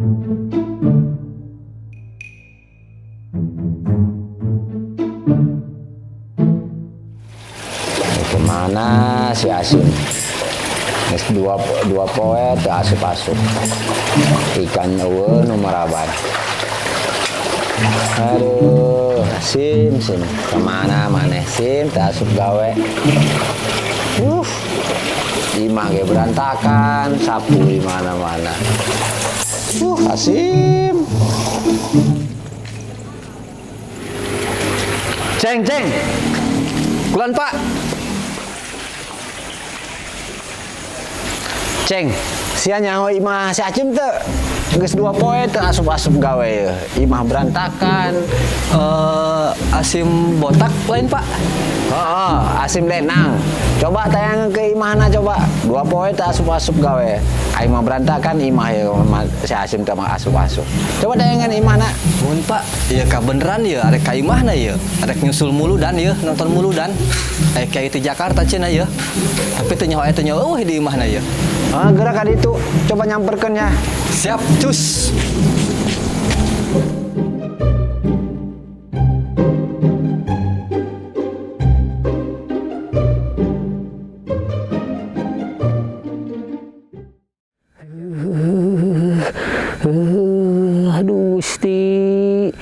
Kemana si Asim? Nes dua poe teu asup-asup. Ikan eueun nu marabat. Aduh, Sim, kemana maneh Sim? Teu asup gawe. Imah ge berantakan, sapu di mana-mana. Asim. Ceng. Kulon Pak. Ceng, sia nyaho imah si Acim teu geus 2 poe teu asup-asup gawe ye. Imah berantakan. Asim botak lain Pak. Heeh, Asim lenang. Coba tayang ke imahna coba. 2 poe teu asup-asup gawe. Aing mah berantakan imah ye si Asim teu mah asup-asup. Coba tayangan imahna. Mun Pak, ieu kabeneran ye arek ka imahna ye. Arek nyusul mulu dan ye, nonton mulu dan. Kayak itu Jakarta cenah ye. Tapi teu nyaho eta nyaho di imahna ye. Gerak ka ditu, coba nyamperkeun ya. Siap, cus. Aduh Gusti,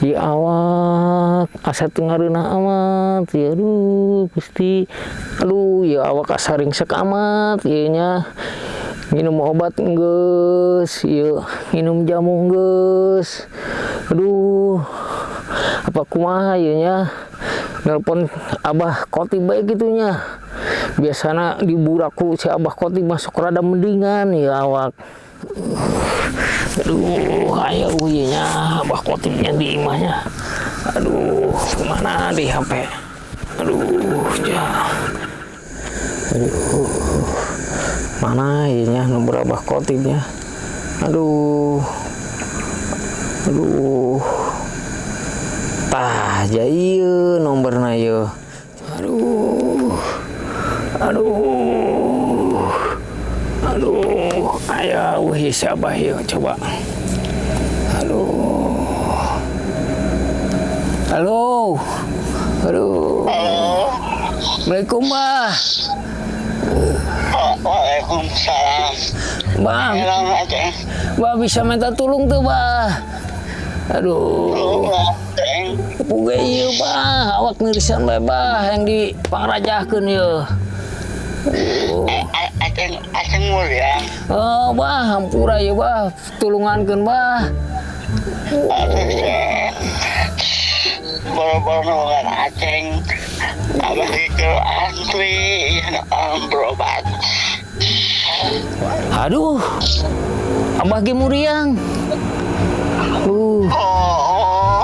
ya awak asa tengareuna amat, ya aduh Gusti, aduh ya awak asa ringsek amat, ya nya minum obat geus, ya minum jamu geus, aduh apa kumaha ya nya, nelpon Abah Kotib bae gitunya, biasana diburaku si Abah Kotib masuk rada mendingan ya awak. Aduh, ayo nya Abah Kotibnya di imahnya. Aduh, kemana di HP? Aduh, ya. Aduh, mana nya nomor Abah Kotibnya? Aduh, tah jaieu nomorna ye. Aduh, ayo siapa yuk coba. Halo. Assalamualaikum, Mbah. Waalaikumsalam. Bang, Mbah bisa minta tolong tuh, Mbah. Aduh. Puge ieu, Mbah. Awak ngirisan bae, Mbah, yang dipangrajahkeun ieu. Aceng mulia. Oh, Bah, hampura ya, Bah. Tulungankeun, Bah. Boro-boro nongol Aceng. Abah itu asli berobat. Aduh. Abah ge muriang.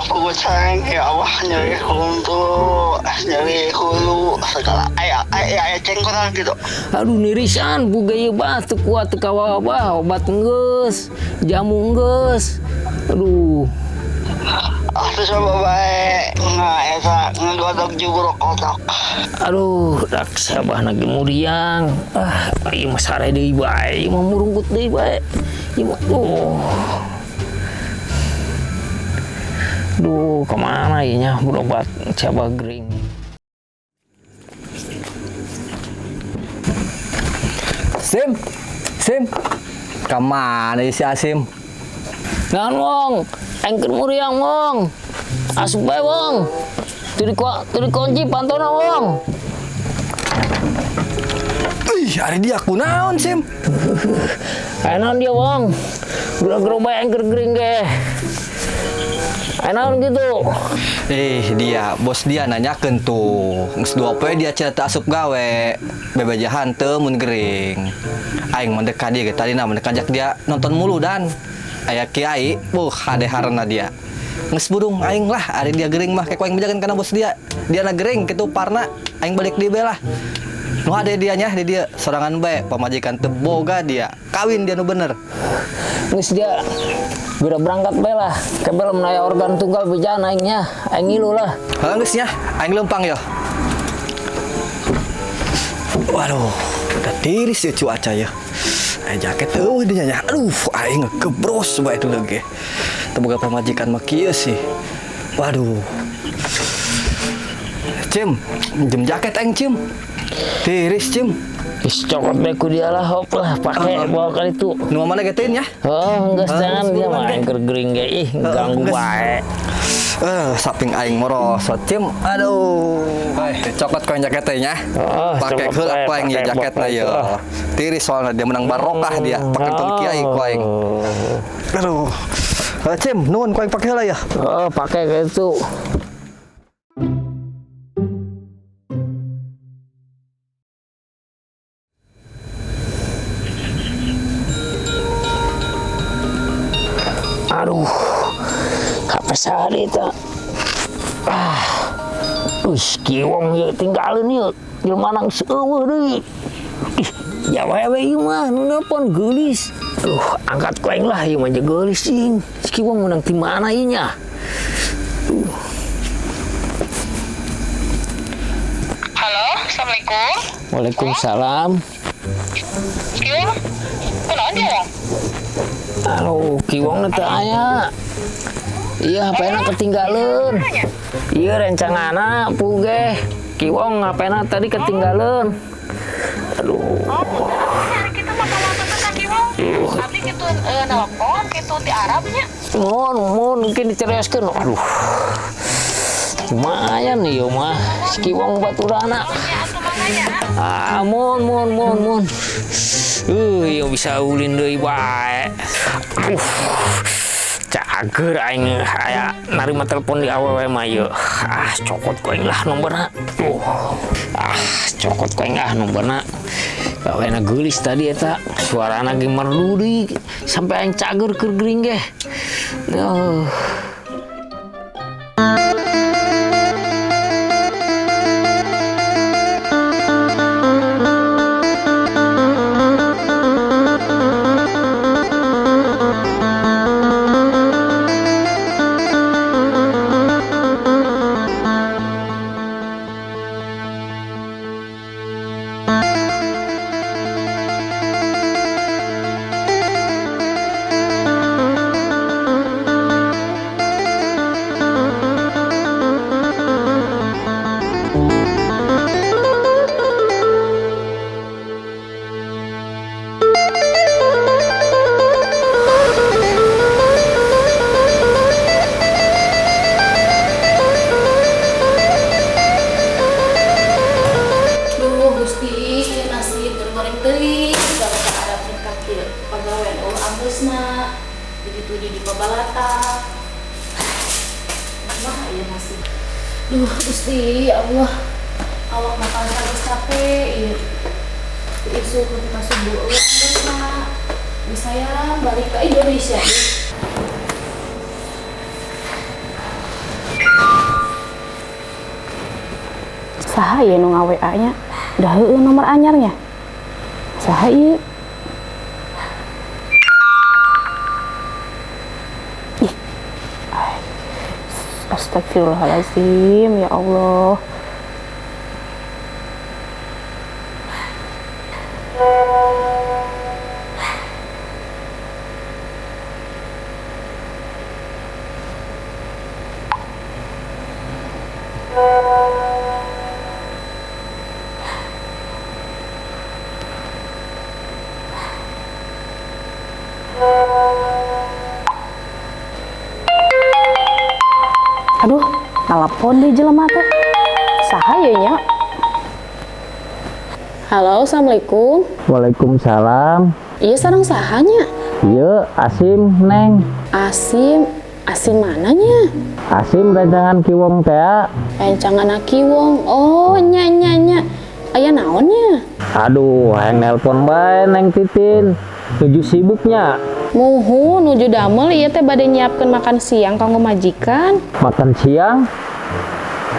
Gue sayang ya Allah, nyeri hulu segala ayah cengkoran gitu. Aduh nirisan buga ieu bah teu kuat teu kawa bah obat geus, jamu geus. Aduh. Terus coba bae ngegodok jugur kotok. Aduh, dak sabah lagi muriang. Ieu mah sare deui bae, ieu mah murungkut deui bae. Ieu mah Duh, kemana ya berobat coba gering. Sim, kemana si Asim? Ngan wong, engkeun muriang wong, asup bae wong, teu dikunci pantona wong. Hari dia kunaon Sim? Enak dia wong, gura-gura bae engker gering ge. Enak gitu. Dia bos dia nanyakeun tuh geus 2 poe dia cerita asup gawe bebejahan teu mun gering. Aing mendek ka dia ge tadina mendek ajak dia nonton mulu dan aya kiai hadeharna dia geus burung aing lah ari dia gering mah kek aing bejakeun kana bos dia na gering kitu parna aing balik deui lah nu hade dia nya di dia sorangan bae pamajikan teu boga dia kawin dia nu bener geus dia udah berangkat bae lah ke belum naya organ tunggal bejan aingnya aing ngilu lah geus nya aing lempang yo. Waduh udah tiris ya cuaca ya jaket dia nya. Aduh, aing ngegebros bae itu lagi. Teboga pamajikan mah kieu sih. Waduh. Cim, jem jaket aing Cim. Tiris Cim. Is cokot beku dia lah, hop lah, pakai bawa kali itu. Nu mana geteun ya? Oh, enggak jangan dia main gergering ge, ih ganggu bae. Saping aing moros, Cim. Aduh. Cokot koeng jaketnya nya. Pakai heula koeng ya jaketna ya. Tiris soalnya dia menang barokah dia, pakai tong kiai koeng. Aduh. Cim, nuhun koeng pakai heula ya. Oh, pakai kayak itu. Aduh, kape sehari itu. Kiwong ya tinggalin ya. Jelema nang seueuh deui. Ih, ya wae ieu mah nu nepon geulis. Aduh, angkat koeng lah ieu mah geulis cing. Si Kiwong menang di mana ieu nya? Halo, Assalamualaikum. Waalaikumsalam. Kiwong, kunaon dia? Aduh, Kiwong teu aya. Iya, HP-na ketinggalan. Iya, rencanganna puge. Kiwong HP-na tadi ketinggalan. Aduh. Kita masalah tentang Kiwong. Abdi kitu nelpon kitu di Arabnya. Mun mungkin dicerioskeun. Aduh. Lumayan nih, yo mah. Si Kiwong baturana. Mun. Yo bisa ulin deui bae. Cager aing aya narima telepon di awewe mah ieu. Cokot koeng lah nomborna. Cokot koeng lah nomborna. Gawena geulis tadi eta. Suarana ge merdu deui sampai aing cager keur gering ge. Duh, Gusti, ya Allah. Awak makan harus capek. Isu ketika subuh bisa bisa ya balik ke Indonesia. Saha ya nu ngaWA nya? Dah heueuh nomor anyarnya. Saha ieu? Astagfirullahaladzim, ya Allah. Aduh, telepon di jelema teh. Saha ye nya? Halo, Assalamualaikum. Waalaikumsalam. Iya sareng sahanya? Iya, Asim, Neng. Asim mananya? Asim rancangan Kiwong teh. Rencangan Kiwong. Oh, nya. Aya naonnya? Aduh, yang nelpon bae Neng Titin. Nuju sibuknya. Muhu nuju damel ieu teh bade nyiapkeun makan siang kanggo majikan. Makan siang?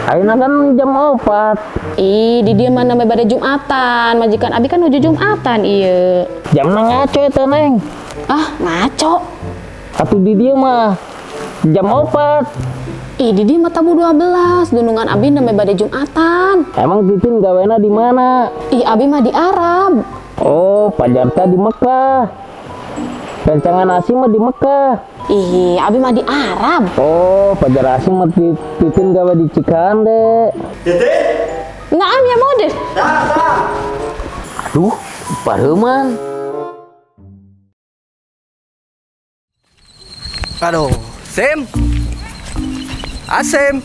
Ayeuna kan jam 4. Di dieu mah namanya bade Jumatan. Majikan abi kan nuju Jumatan ieu. Jam ngaco eta Neng. Ah, ngaco. Atuh di dieu mah jam 4. Di dieu mah tabu 12. Dunungan abi namanya bade Jumatan. Emang Titin gawena di mana? Abi mah di Arab. Oh, pajar teh di Mekah. Kencangan Asim mah di Mekah. Ih, abi mah di Arab. Oh, pajar Asim mah titin gawe di Cikande. Naam ya mau deh. Aduh, pareuman. Aduh, Sim. Asim.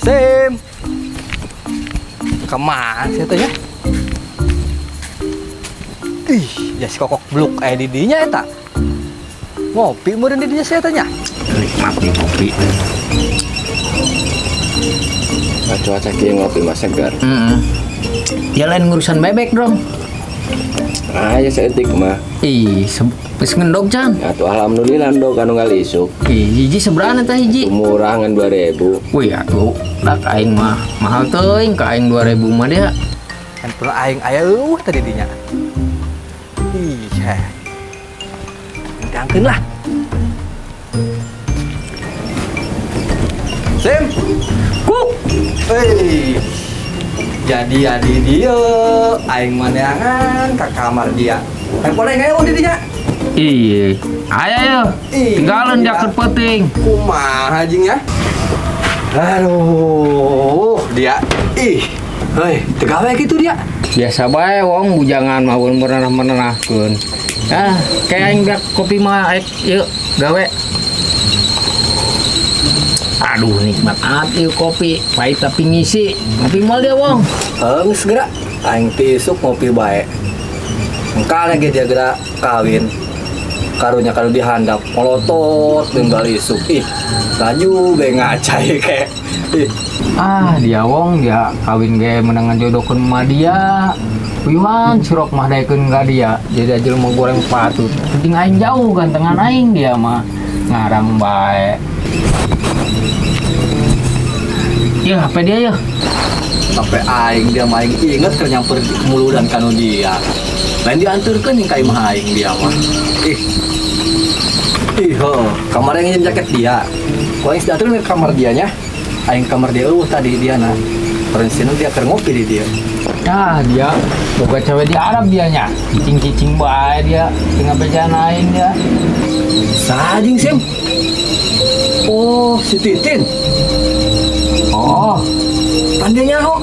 Sim. Kemana sih tanya? Ih, ya si kokok bluk didinya eta. Ngopi meureun didinya saya tanya. Nikmat nih kopi. Cuaca kieu ngopi mah segar. Ya lain ngurusan bebek dong. Ya seetik mah. Ih, geus ngendog can. Atuh alhamdulillah ndog anu ngalisuk. Ih, hiji seberapa teh hiji? Murah ngan 2000. Wih, atuh, dak aing mah mahal teuing ka aing 2000 mah dia. Kan pula aing aya tadi dinya. Ih, diangkeun lah. Sim. Kuk. Jadi adi dia aing maneangan ka kamar dia. Handphone aing aya di dinya. Iya, ayo yo. Iya. Tinggalin jaket penting. Kumaha jing ya? Aduh, dia hei, tegawe gitu dia. Biasa bae wong bujangan mah merenah-menenahkeun. Kayak aing dak kopi mah yuk gawe. Aduh, nikmat amat ieu kopi, pahit tapi ngisi. Ngopi mal dia wong. Geus geura aing tisuk ngopi bae. Engkana ge dia geura kawin. Karunya kalau dihandap molotot dengan isuk. Laju be ngacai kayak. Dia wong dia kawin ge menangan jodohkeun mah dia. Puyuhan surok mah daekeun ka dia. Jadi aja mau goreng patut. Penting aing jauh gantengan aing dia mah. Ngarang bae. Ya, apa dia ya? Sampai aing dia mah aing inget keur nyamper mulu dan kanu dia. Lain dianturkeun yang ka imah aing dia mah. Kamar yang nginjem jaket dia. Kau aing dianturkeun ke kamar dianya. Aing kamar dia tadi dia nah. Perinsinan dia keur ngopi di dia. Dia boga cewek di Arab dianya. Cicing-cicing bae dia, tinggal bejaan aing dia. Sajing Sim. Oh, si Titin. Oh, Pandainya kok.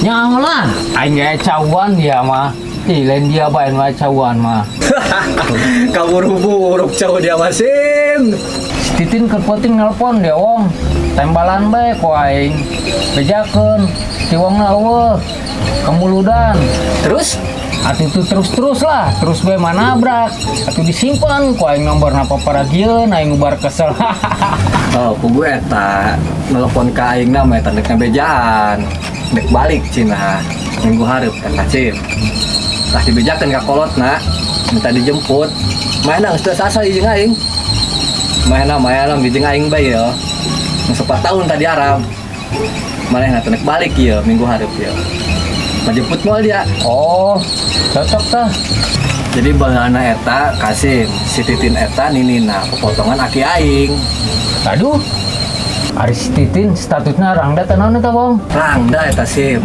nyaho lah. Aing ge cawan dia mah. Lain dia bae nu cawan mah. Kabur-buruk jauh dia Sim. Si Titin keur penting nelpon dia wong. Tembalan bae ku aing. Bejakeun si wongna eueuh. Kemuludan. Terus? Atuh itu terus lah, terus bae manabrak. Atuh disimpan ku aing nomborna paparagieun aing ubar kesel. Oh, ku gue eta nelpon ka aing na mah eta dek bejaan. Dek balik cina minggu hareup eta Sim. Tah dibejakeun ka kolotna, minta dijemput. Mana geus teu asa jeung aing. Mana bijeng aing bae yo. 4 tahun tadi Arab. Manehna teh balik ieu minggu hareup ieu. Majemput moal dia. Oh, cocok tah. Jadi baheulana eta Kasim, si Titin eta ninina pepotongan aki aing. Aduh, ari si Titin statusna rangda teh naon eta wong? Rangda eta Sim.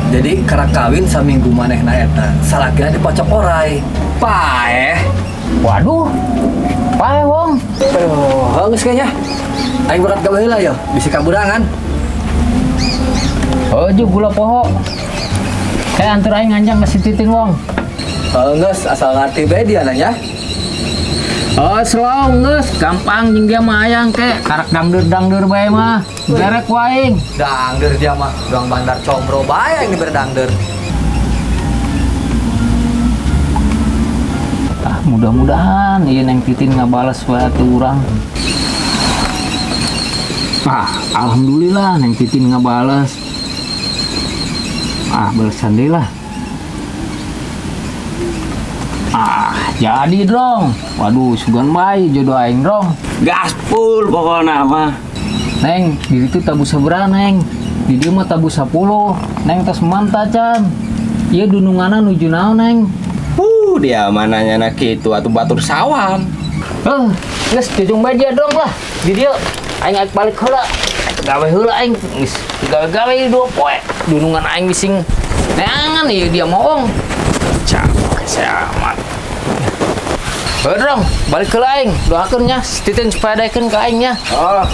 Jadi karak kawin saminggu manehna eta, salakina dipocok orai. Paeh. Waduh, pae wong. Aduh, geus kayaknya. Aing berat gawe heula yo, bisi kaburangan. Ojo gula poho. Kayak antar aing nganjang ke si Titin wong. Geus asal ngarti bae dia nanya. Oh, slow geus, gampang jeung dia mah hayang ke, karak dangdeur bae mah. Derek wae. Dangdeur dia mah, doang bandar combro bae yang berdangdeur. Mudah-mudahan ieu Neng Titin ngabales wae atuh urang. Alhamdulillah Neng Titin ngabales. Balesan deui lah. Jadi dong. Waduh, sugan bae jodoh aing dong. Gaspul pokoknya mah. Neng, di itu tabu sabaraha Neng? Di dieu mah tabu 10. Neng tos manta can. Ieu dununganna nuju naon Neng? Dia mananya nak kitu atuh batur sawan. Geus jujung bae dia dong lah. Di dieu aing balik heula. Gawe heula aing geus gawe-gawe 2 poe. Dunungan aing bising Jangan ya dia mau. Camat. Dong, balik ke aing. Doakeunnya Titin supaya daekeun ke aingnya. Oh.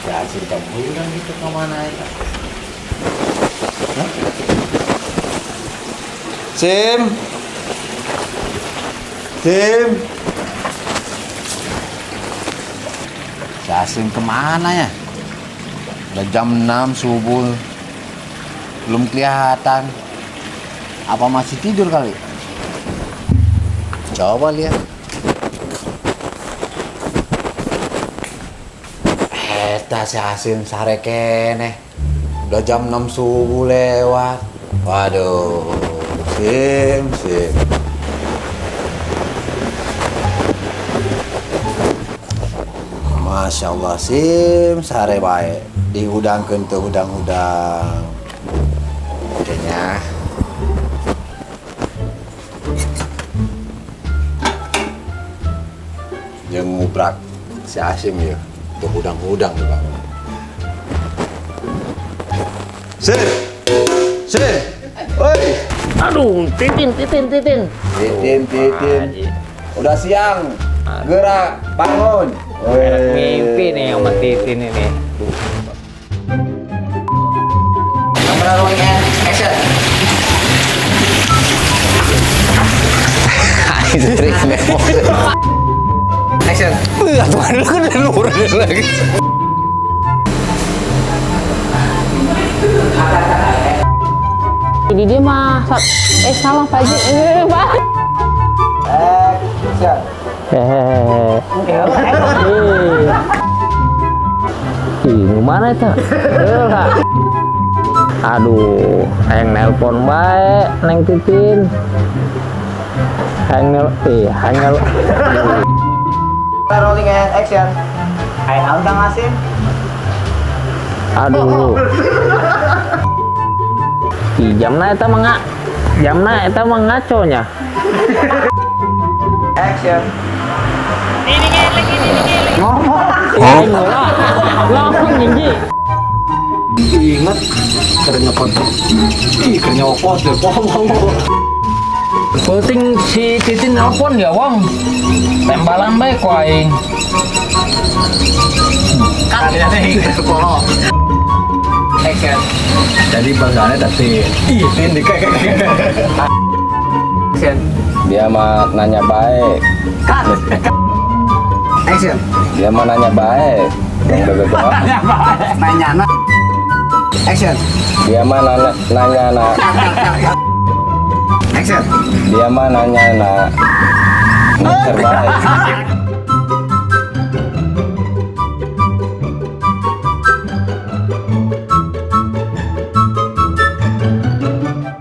Ya cerita bulan gitu kemana ya? Hah? Sim, si Asim kemana ya? Udah jam 6 subuh, belum kelihatan. Apa masih tidur kali? Coba lihat. Eta si Asim sare kene. Udah jam 6 subuh lewat. Waduh, Sim. Masya Allah, Sim sare bae. Dihudangkeun teu hudang-hudang. Kayaknya yang ngubrak si Asim ya, tuh hudang-hudang nih bang. Sim, oi. Aduh, Titin. Titin. Udah siang, gerak, bangun. Mimpi nih sama Titin ini. Kamera rolling and action. Action. Atuh lu kan luar lagi. Jadi dia mah salah Pak Haji. Pak. Action. Ih, mana itu? Aduh, yang nelpon baik, Neng Titin. Hangel. Rolling and action. Hai Kang Asim. Aduh. Ih, jamna eta mah ngaconya. Action. Ngomong Jinji. Ingat kerja foto. Kerja foto deh, Penting si Titin nelpon ya Wong. Tembalan baik ku aing. Action. Jadi banggaannya tadi. Itin di Action. Dia mah nanya baik. Action. Dia mah nanya baik. Yang bebek doang. Nanya anak. Action. Dia mah nanya nak. Action. Dia mah nanya nak. Terbaik.